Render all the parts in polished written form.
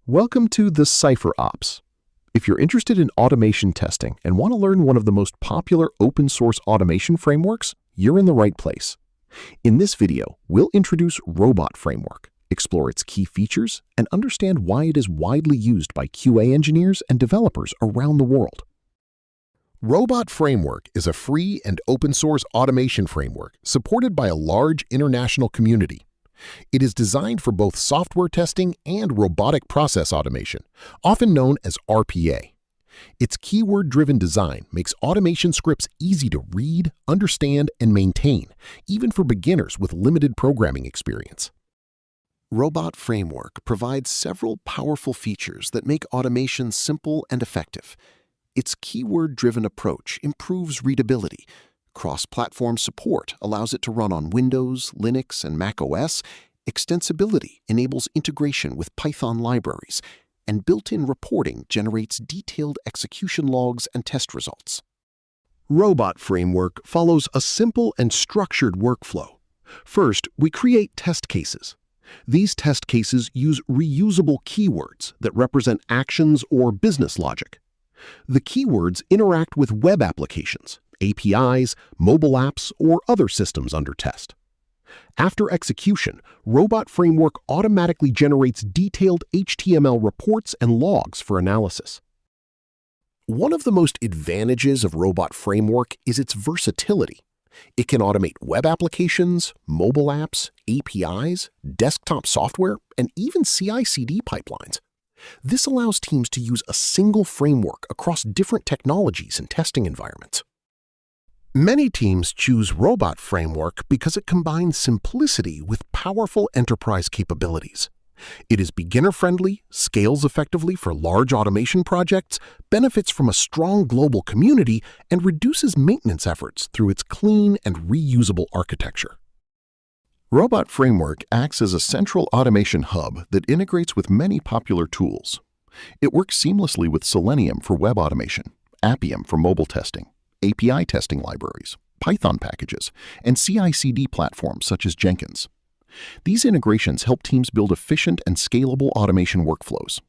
Welcome to TheCipherOps. If you're interested in automation testing and want to learn one of the most popular open-source automation frameworks, you're in the right place. In this video, we'll introduce Robot Framework, explore its key features, and understand why it is widely used by QA engineers and developers around the world. Robot Framework is a free and open-source automation framework supported by a large international community. It is designed for both software testing and robotic process automation, often known as RPA. Its keyword-driven design makes automation scripts easy to read, understand, and maintain, even for beginners with limited programming experience. Robot Framework provides several powerful features that make automation simple and effective. Its keyword-driven approach improves readability. Cross-platform support allows it to run on Windows, Linux, and Mac OS. Extensibility enables integration with Python libraries, and built-in reporting generates detailed execution logs and test results. Robot Framework follows a simple and structured workflow. First, we create test cases. These test cases use reusable keywords that represent actions or business logic. The keywords interact with web applications, APIs, mobile apps, or other systems under test. After execution, Robot Framework automatically generates detailed HTML reports and logs for analysis. One of the most advantages of Robot Framework is its versatility. It can automate web applications, mobile apps, APIs, desktop software, and even CI/CD pipelines. This allows teams to use a single framework across different technologies and testing environments. Many teams choose Robot Framework because it combines simplicity with powerful enterprise capabilities. It is beginner-friendly, scales effectively for large automation projects, benefits from a strong global community, and reduces maintenance efforts through its clean and reusable architecture. Robot Framework acts as a central automation hub that integrates with many popular tools. It works seamlessly with Selenium for web automation, Appium for mobile testing, API testing libraries, Python packages, and CI/CD platforms such as Jenkins. These integrations help teams build efficient and scalable automation workflows.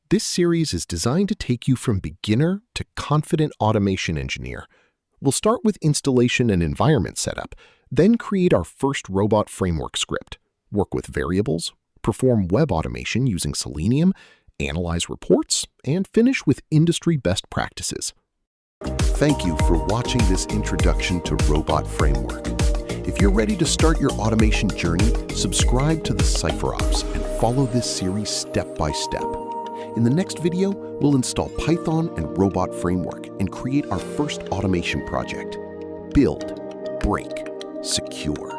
This series is designed to take you from beginner to confident automation engineer. We'll start with installation and environment setup, then create our first Robot Framework script, work with variables, perform web automation using Selenium, analyze reports, and finish with industry best practices. Thank you for watching this introduction to Robot Framework. If you're ready to start your automation journey, subscribe to TheCipherOps and follow this series step by step. In the next video, we'll install Python and Robot Framework and create our first automation project. Build, break, secure.